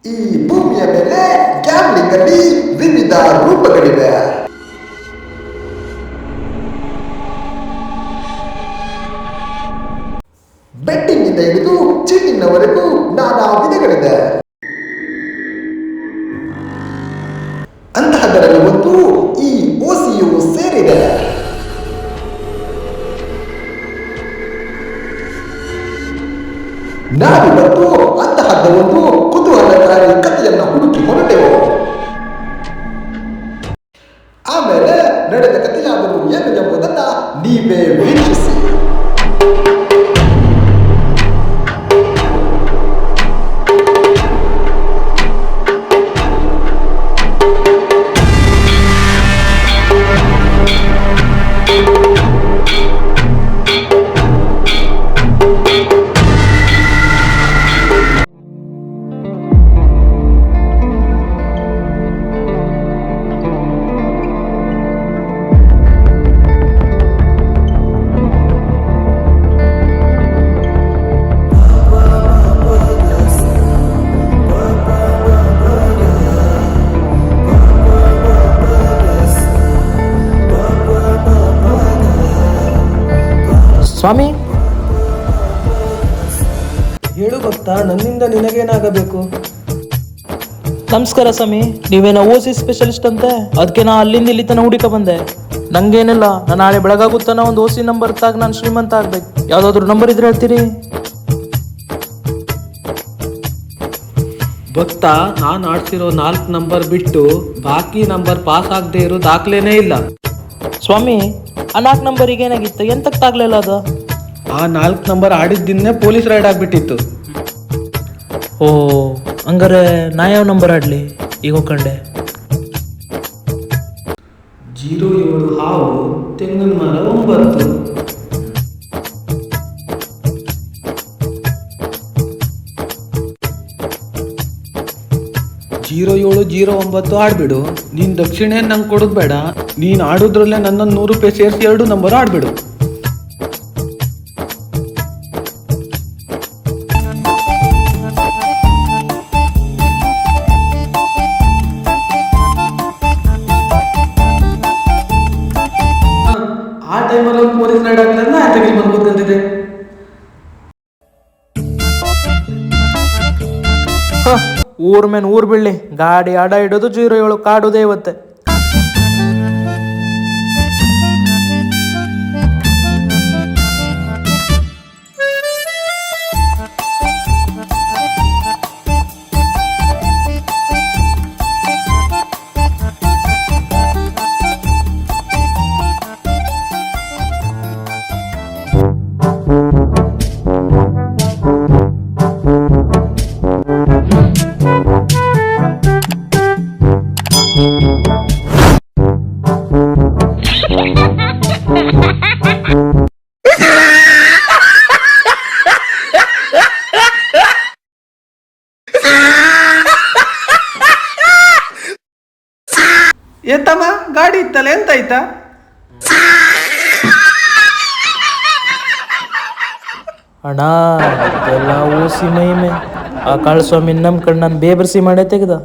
ಈ ಭೂಮಿಯ ಮೇಲೆ ಗ್ಯಾಮ್ಲಿಂಗ್ ಅಲ್ಲಿ ವಿವಿಧ ರೂಪಗಳಿವೆ. ಬೆಟ್ಟಿಂಗ್ ಇಂದ ಹಿಡಿದು ಚೀಟಿಂಗ್ ನವರೆಗೂ ನಾನಾ ವಿಧಗಳಿದೆ. ಅಂತಹದರಲ್ಲಿ ಒಂದು ಈ ಓಸಿಯು ಸೇರಿದೆ. ನಾವಿವತ್ತು ಅಂತಹದ್ದ ಒಂದು ಕುತೂಹಲಕಾರಿ ಕಥೆಯನ್ನು ಹುಡುಕಿ ಹೊರಟೆವು. ಆಮೇಲೆ ನಡೆದ ಕಥೆಯಾದರೂ ಏನು ಎಂಬುದನ್ನ ನೀವೇ ವೀಕ್ಷಿಸಿ. ಸ್ವಾಮಿ, ಹೇಳು ಭಕ್ತ, ನನ್ನಿಂದ ನಿನಗೇನಾಗಬೇಕು? ನಮಸ್ಕಾರ ಸ್ವಾಮಿ, ನೀವೇನೋ ಓಸಿ ಸ್ಪೆಷಲಿಸ್ಟ್ ಅಂತೆ, ಅದಕ್ಕೆ ನಾ ಅಲ್ಲಿಂದ ಇಲ್ಲಿ ತನಕ ಹುಡುಕ ಬಂದೆ. ನಂಗೇನಿಲ್ಲ, ನಾನು ನಾಳೆ ಬೆಳಗಾಗುತ್ತಾನ ಒಂದು ಓಸಿ ನಂಬರ್ ತಾಗ ನಾನು ಶ್ರೀಮಂತ ಆಗ್ಬೇಕು. ಯಾವ್ದಾದ್ರು ನಂಬರ್ ಇದ್ರೆ ಹೇಳ್ತೀರಿ? ಭಕ್ತ, ನಾನು ಆಡ್ತಿರೋ 4 ನಂಬರ್ ಬಿಟ್ಟು ಬಾಕಿ ನಂಬರ್ ಪಾಸ್ ಆಗದೆ ಇರೋ ದಾಖಲೆನೇ ಇಲ್ಲ. ಸ್ವಾಮಿ, ಆ 4 ನಂಬರಿಗೆ ಏನಾಗಿತ್ತು? ಎಂತಕ್ಕೆ ತಾಗ್ಲಿಲ್ಲ ಅದು? ಆ 4 ನಂಬರ್ ಆಡಿದ್ದಿನ್ನೇ ಪೊಲೀಸ್ ರೈಡ್ ಆಗ್ಬಿಟ್ಟಿತ್ತು. ಓ, ಹಂಗಾರೆ ನಾ ಯಾವ ನಂಬರ್ ಆಡ್ಲಿ? ಈಗ ಹೋಗ್ಕಂಡೆ 07 ಹಾವು ತೆಂಗಿನ ಮರ 9. 0709 ಆಡ್ಬಿಡು. ನೀನ್ ದಕ್ಷಿಣೆ ನಂಗೆ ಕೊಡೋದು ಬೇಡ. ನೀನ್ ಆಡೋದ್ರಲ್ಲೇ ನನ್ನ 100 ರೂಪಾಯಿ ಸೇರಿಸಿ 2 ನಂಬರ್ ಆಡ್ಬಿಡು. ಆ ಟೈಮಲ್ಲಿ ಒಂದು ಪೊಲೀಸ್ ರೈಡ್ ಆಗಲಿಲ್ಲ, ಆಚೆಗೆ ಬಂದ್ಬಿಟ್ಟಿದೆ. ಊರ್ ಮೇನ್ ಊರ್ ಬೀಳ್ಲಿ, ಗಾಡಿ ಅಡ ಇಡೋದು 07 ಕಾಡುದೇ ಇವತ್ತೆ. ಏತಮ್ಮ, ಗಾಡಿ ಇತ್ತಲ್ಲ, ಎಂತ ಆಯ್ತಾ? ಅಣ್ಣ, ಎಲ್ಲ ಓಸಿ ಮೈಮೆ. ಆ ಕಾಳಸ್ವಾಮಿ ನಮ್ ಕಣ್ಣು ನಾನು ಬೇಬರ್ಸಿ ಮಾಡೇ ತೆಗ್ದ.